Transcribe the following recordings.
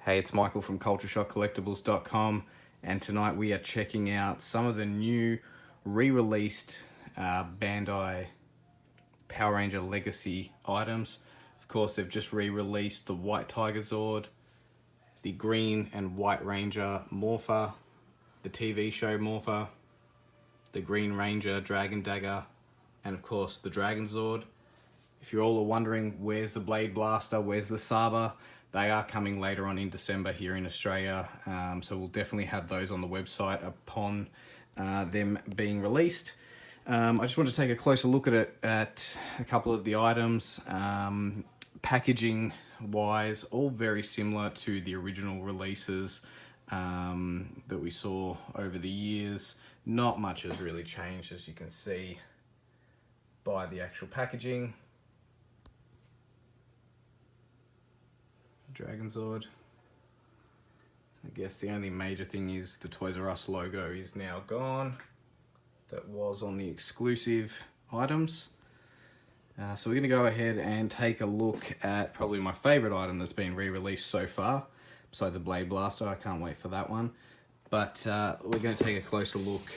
Hey, it's Michael from CultureShockCollectibles.com, and tonight we are checking out some of the new re-released Bandai Power Ranger Legacy items. Of course, they've just re-released the White Tiger Zord, the Green and White Ranger Morpher, the TV show Morpher, the Green Ranger Dragon Dagger, and of course the Dragon Zord. If you all are wondering where's the Blade Blaster, where's the Saber, they are coming later on in December here in Australia, so we'll definitely have those on the website upon them being released. I just want to take a closer look at a couple of the items. Packaging wise, all very similar to the original releases that we saw over the years. Not much has really changed, as you can see by the actual packaging. Dragon Zord. I guess the only major thing is the Toys R Us logo is now gone. That was on the exclusive items. So we're going to go ahead and take a look at probably my favourite item that's been re-released so far, besides the Blade Blaster. I can't wait for that one. But we're going to take a closer look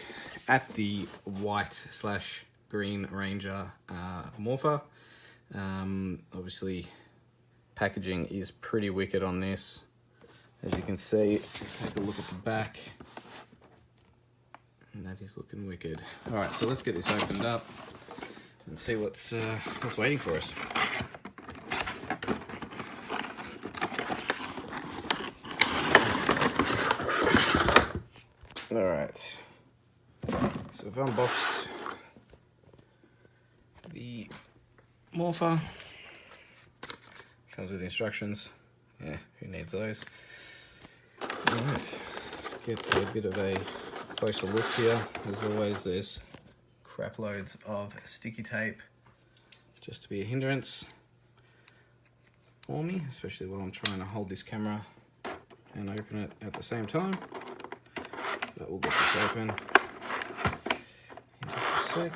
at the White/Green Ranger Morpher. Obviously, packaging is pretty wicked on this. As you can see, take a look at the back, and that is looking wicked. All right, so let's get this opened up and see what's waiting for us. All right, so I've unboxed the Morpher. Comes with instructions. Yeah, who needs those? Alright, let's get to a bit of a closer look here. As always, there's crap loads of sticky tape just to be a hindrance for me, especially while I'm trying to hold this camera and open it at the same time. But we'll get this open in just a sec.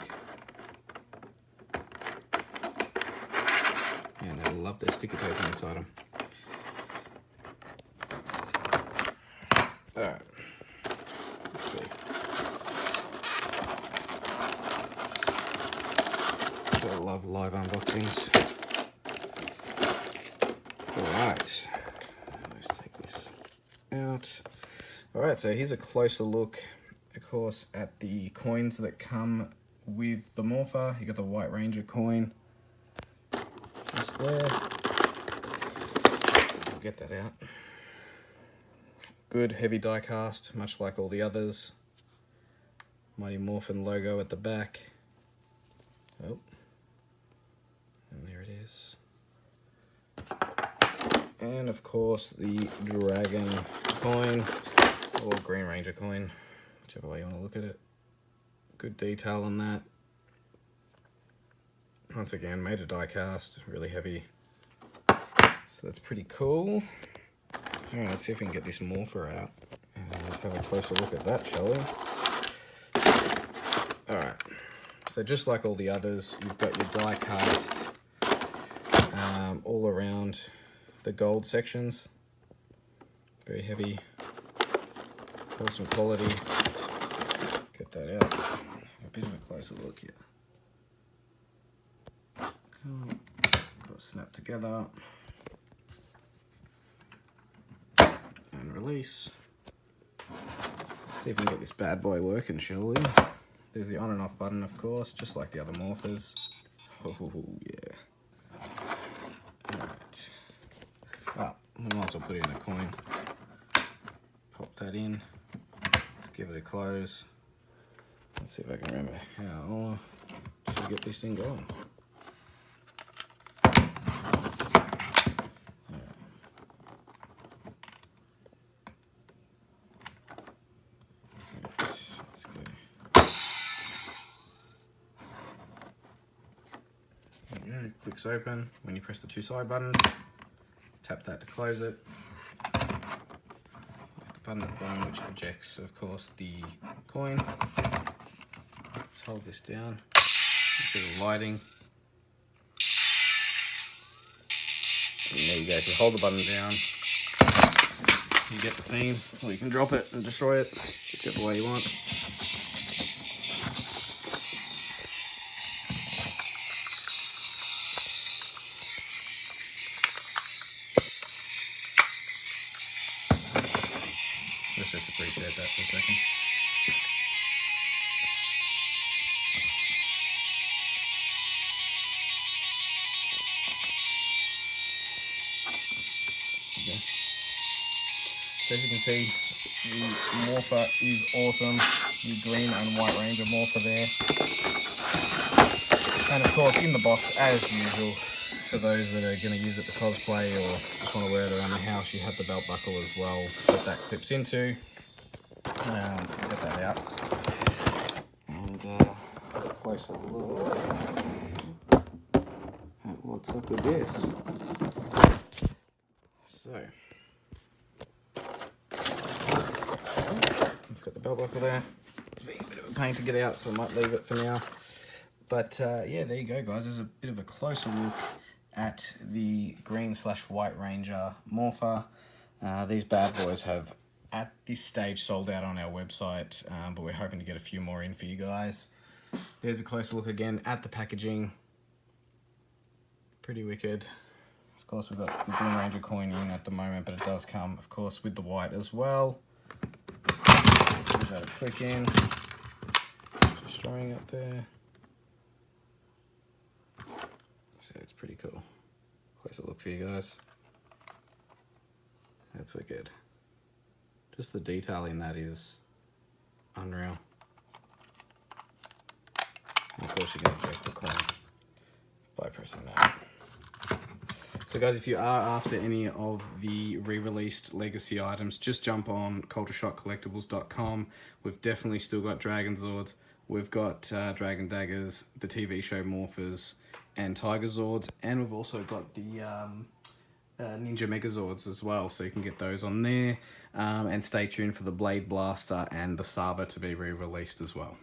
And they love their sticky tape on this item. Alright, let's see. I love live unboxings. Alright, let's take this out. Alright, so here's a closer look, of course, at the coins that come with the Morpher. You got the White Ranger coin. Just there. I'll get that out. Good heavy die cast, much like all the others. Mighty Morphin logo at the back. Oh, and there it is. And of course the Dragon coin, or Green Ranger coin, whichever way you want to look at it. Good detail on that. Once again, made a die cast, really heavy. So that's pretty cool. Alright, let's see if we can get this Morpher out. And let's have a closer look at that, shall we? Alright, so just like all the others, you've got your die cast all around the gold sections. Very heavy. Awesome quality. Get that out. A bit of a closer look here. Got it snapped together and release. Let's see if we can get this bad boy working, shall we? There's the on and off button, of course, just like the other Morphers. Oh yeah. Alright. Well, we might as well put in a coin. Pop that in. Let's give it a close. Let's see if I can remember how to get this thing going. It clicks open when you press the two side buttons. Tap that to close it. The button at the bottom which ejects, of course, the coin. Let's hold this down. See the lighting. And there you go. If you hold the button down, you get the theme, or you can drop it and destroy it, whichever way you want. Let's just appreciate that for a second. Okay. So as you can see, the Morpher is awesome. The green and white Ranger Morpher there. And of course in the box, as usual, for those that are going to use it to cosplay or just want to wear it around the house, you have the belt buckle as well that that clips into. Get that out. And a closer look at what's up with this. So, it's got the belt buckle there. It's been a bit of a pain to get out, so I might leave it for now. But yeah, there you go, guys. There's a bit of a closer look at the green/white Ranger Morpher. These bad boys have, at this stage, sold out on our website, but we're hoping to get a few more in for you guys. There's a closer look again at the packaging. Pretty wicked. Of course, we've got the Green Ranger coin in at the moment, but it does come, of course, with the white as well. Give that a click in. Just throwing it there. So it's pretty cool. Closer look for you guys. That's wicked. Just the detail in that is unreal. And of course you can eject the coin by pressing that. So guys, if you are after any of the re-released legacy items, just jump on cultureshockcollectibles.com. We've definitely still got Dragon Zords. We've got Dragon Daggers, the TV show Morphers, and Tiger Zords, and we've also got the Ninja Megazords as well, so you can get those on there. And stay tuned for the Blade Blaster and the Saber to be re-released as well.